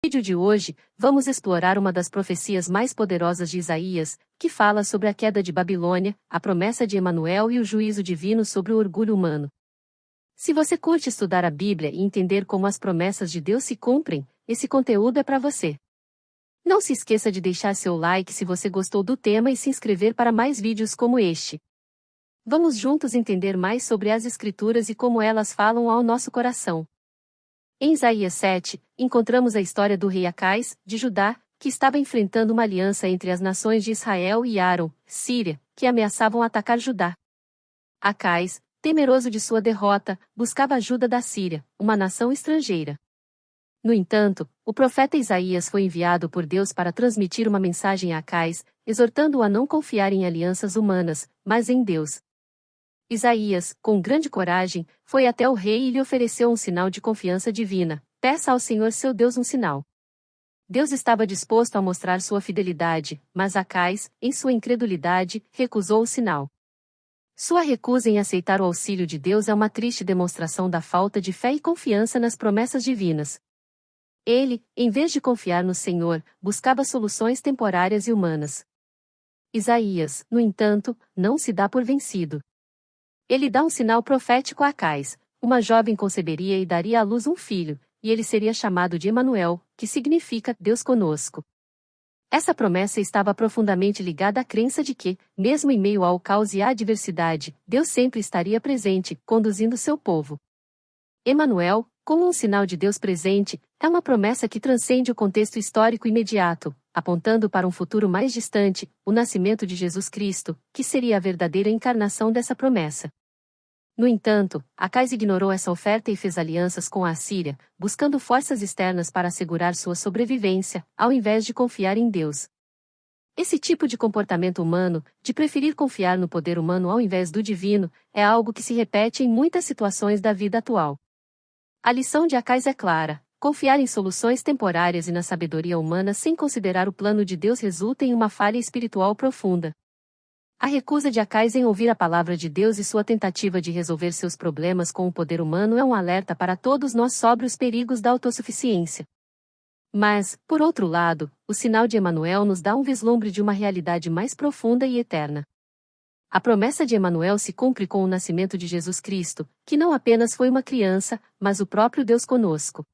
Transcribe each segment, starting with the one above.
vídeo de hoje, vamos explorar uma das profecias mais poderosas de Isaías, que fala sobre a queda de Babilônia, a promessa de Emanuel e o juízo divino sobre o orgulho humano. Se você curte estudar a Bíblia e entender como as promessas de Deus se cumprem, esse conteúdo é para você. Não se esqueça de deixar seu like se você gostou do tema e se inscrever para mais vídeos como este. Vamos juntos entender mais sobre as Escrituras e como elas falam ao nosso coração. Em Isaías 7, encontramos a história do rei Acais, de Judá, que estava enfrentando uma aliança entre as nações de Israel e Aram, Síria, que ameaçavam atacar Judá. Acais, temeroso de sua derrota, buscava ajuda da Síria, uma nação estrangeira. No entanto, o profeta Isaías foi enviado por Deus para transmitir uma mensagem a Acais, exortando-o a não confiar em alianças humanas, mas em Deus. Isaías, com grande coragem, foi até o rei e lhe ofereceu um sinal de confiança divina: peça ao Senhor seu Deus um sinal. Deus estava disposto a mostrar sua fidelidade, mas Acais, em sua incredulidade, recusou o sinal. Sua recusa em aceitar o auxílio de Deus é uma triste demonstração da falta de fé e confiança nas promessas divinas. Ele, em vez de confiar no Senhor, buscava soluções temporárias e humanas. Isaías, no entanto, não se dá por vencido. Ele dá um sinal profético a Acais: uma jovem conceberia e daria à luz um filho, e ele seria chamado de Emanuel, que significa Deus conosco. Essa promessa estava profundamente ligada à crença de que, mesmo em meio ao caos e à adversidade, Deus sempre estaria presente, conduzindo seu povo. Emanuel, como um sinal de Deus presente, é uma promessa que transcende o contexto histórico imediato, apontando para um futuro mais distante, o nascimento de Jesus Cristo, que seria a verdadeira encarnação dessa promessa. No entanto, Acais ignorou essa oferta e fez alianças com a Assíria, buscando forças externas para assegurar sua sobrevivência, ao invés de confiar em Deus. Esse tipo de comportamento humano, de preferir confiar no poder humano ao invés do divino, é algo que se repete em muitas situações da vida atual. A lição de Acais é clara: confiar em soluções temporárias e na sabedoria humana sem considerar o plano de Deus resulta em uma falha espiritual profunda. A recusa de Acais em ouvir a palavra de Deus e sua tentativa de resolver seus problemas com o poder humano é um alerta para todos nós sobre os perigos da autossuficiência. Mas, por outro lado, o sinal de Emanuel nos dá um vislumbre de uma realidade mais profunda e eterna. A promessa de Emanuel se cumpre com o nascimento de Jesus Cristo, que não apenas foi uma criança, mas o próprio Deus conosco.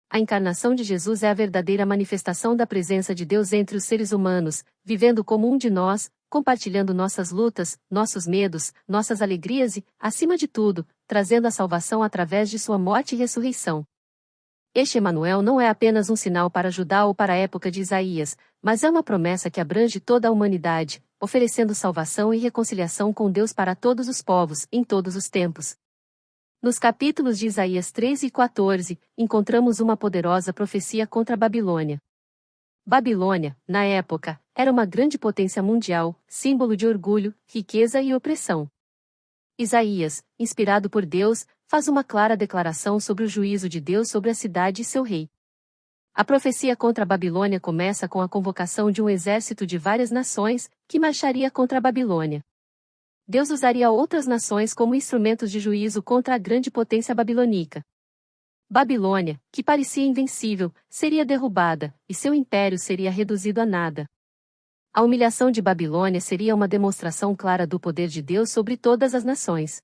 A encarnação de Jesus é a verdadeira manifestação da presença de Deus entre os seres humanos, vivendo como um de nós, compartilhando nossas lutas, nossos medos, nossas alegrias e, acima de tudo, trazendo a salvação através de sua morte e ressurreição. Este Emanuel não é apenas um sinal para Judá ou para a época de Isaías, mas é uma promessa que abrange toda a humanidade, oferecendo salvação e reconciliação com Deus para todos os povos, em todos os tempos. Nos capítulos de Isaías 13 e 14, encontramos uma poderosa profecia contra a Babilônia. Babilônia, na época, era uma grande potência mundial, símbolo de orgulho, riqueza e opressão. Isaías, inspirado por Deus, faz uma clara declaração sobre o juízo de Deus sobre a cidade e seu rei. A profecia contra a Babilônia começa com a convocação de um exército de várias nações, que marcharia contra a Babilônia. Deus usaria outras nações como instrumentos de juízo contra a grande potência babilônica. Babilônia, que parecia invencível, seria derrubada, e seu império seria reduzido a nada. A humilhação de Babilônia seria uma demonstração clara do poder de Deus sobre todas as nações.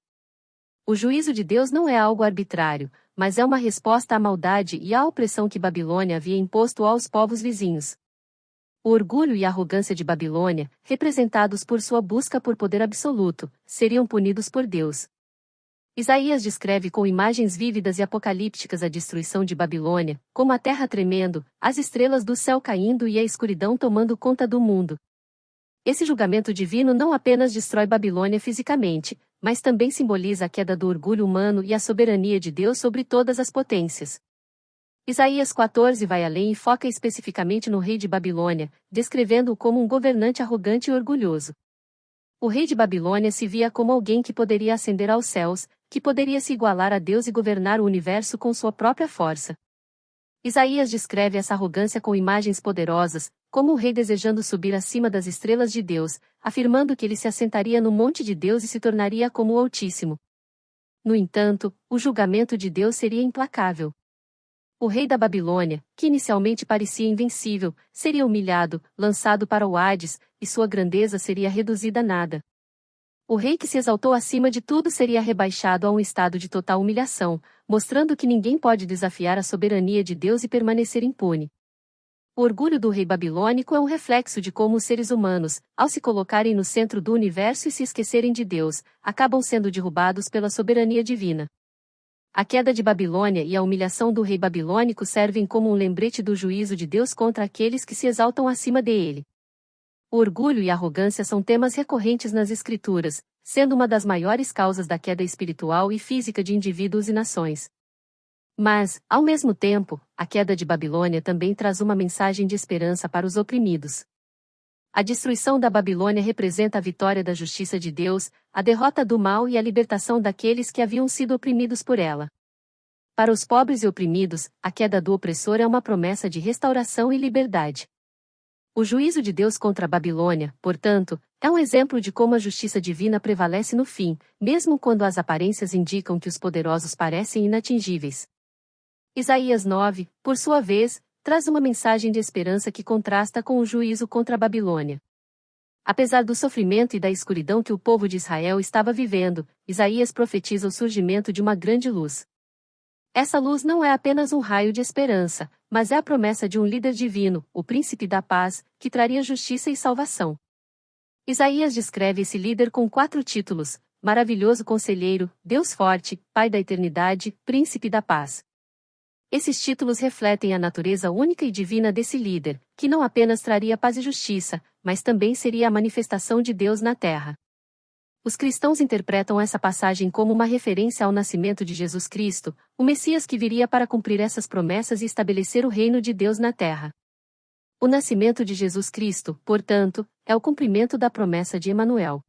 O juízo de Deus não é algo arbitrário, mas é uma resposta à maldade e à opressão que Babilônia havia imposto aos povos vizinhos. O orgulho e a arrogância de Babilônia, representados por sua busca por poder absoluto, seriam punidos por Deus. Isaías descreve com imagens vívidas e apocalípticas a destruição de Babilônia, como a terra tremendo, as estrelas do céu caindo e a escuridão tomando conta do mundo. Esse julgamento divino não apenas destrói Babilônia fisicamente, mas também simboliza a queda do orgulho humano e a soberania de Deus sobre todas as potências. Isaías 14 vai além e foca especificamente no rei de Babilônia, descrevendo-o como um governante arrogante e orgulhoso. O rei de Babilônia se via como alguém que poderia ascender aos céus, que poderia se igualar a Deus e governar o universo com sua própria força. Isaías descreve essa arrogância com imagens poderosas, como o rei desejando subir acima das estrelas de Deus, afirmando que ele se assentaria no monte de Deus e se tornaria como o Altíssimo. No entanto, o julgamento de Deus seria implacável. O rei da Babilônia, que inicialmente parecia invencível, seria humilhado, lançado para o Hades, e sua grandeza seria reduzida a nada. O rei que se exaltou acima de tudo seria rebaixado a um estado de total humilhação, mostrando que ninguém pode desafiar a soberania de Deus e permanecer impune. O orgulho do rei babilônico é um reflexo de como os seres humanos, ao se colocarem no centro do universo e se esquecerem de Deus, acabam sendo derrubados pela soberania divina. A queda de Babilônia e a humilhação do rei babilônico servem como um lembrete do juízo de Deus contra aqueles que se exaltam acima dele. O orgulho e a arrogância são temas recorrentes nas Escrituras, sendo uma das maiores causas da queda espiritual e física de indivíduos e nações. Mas, ao mesmo tempo, a queda de Babilônia também traz uma mensagem de esperança para os oprimidos. A destruição da Babilônia representa a vitória da justiça de Deus, a derrota do mal e a libertação daqueles que haviam sido oprimidos por ela. Para os pobres e oprimidos, a queda do opressor é uma promessa de restauração e liberdade. O juízo de Deus contra a Babilônia, portanto, é um exemplo de como a justiça divina prevalece no fim, mesmo quando as aparências indicam que os poderosos parecem inatingíveis. Isaías 9, por sua vez, traz uma mensagem de esperança que contrasta com o juízo contra a Babilônia. Apesar do sofrimento e da escuridão que o povo de Israel estava vivendo, Isaías profetiza o surgimento de uma grande luz. Essa luz não é apenas um raio de esperança, mas é a promessa de um líder divino, o príncipe da paz, que traria justiça e salvação. Isaías descreve esse líder com 4 títulos: Maravilhoso Conselheiro, Deus Forte, Pai da Eternidade, Príncipe da Paz. Esses títulos refletem a natureza única e divina desse líder, que não apenas traria paz e justiça, mas também seria a manifestação de Deus na terra. Os cristãos interpretam essa passagem como uma referência ao nascimento de Jesus Cristo, o Messias que viria para cumprir essas promessas e estabelecer o reino de Deus na terra. O nascimento de Jesus Cristo, portanto, é o cumprimento da promessa de Emanuel.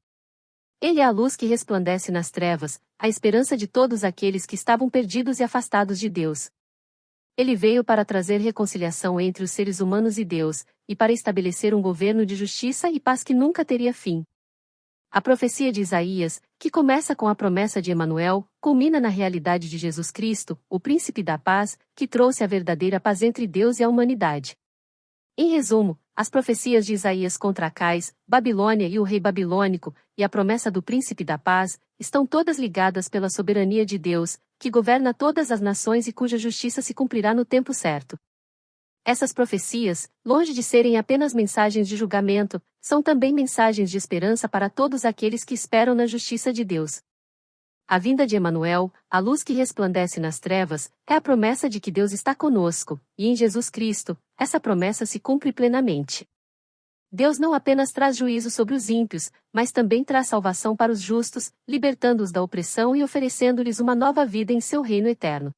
Ele é a luz que resplandece nas trevas, a esperança de todos aqueles que estavam perdidos e afastados de Deus. Ele veio para trazer reconciliação entre os seres humanos e Deus, e para estabelecer um governo de justiça e paz que nunca teria fim. A profecia de Isaías, que começa com a promessa de Emanuel, culmina na realidade de Jesus Cristo, o Príncipe da Paz, que trouxe a verdadeira paz entre Deus e a humanidade. Em resumo, as profecias de Isaías contra Acais, Babilônia e o rei babilônico, e a promessa do Príncipe da Paz, estão todas ligadas pela soberania de Deus, que governa todas as nações e cuja justiça se cumprirá no tempo certo. Essas profecias, longe de serem apenas mensagens de julgamento, são também mensagens de esperança para todos aqueles que esperam na justiça de Deus. A vinda de Emanuel, a luz que resplandece nas trevas, é a promessa de que Deus está conosco, e em Jesus Cristo, essa promessa se cumpre plenamente. Deus não apenas traz juízo sobre os ímpios, mas também traz salvação para os justos, libertando-os da opressão e oferecendo-lhes uma nova vida em seu reino eterno.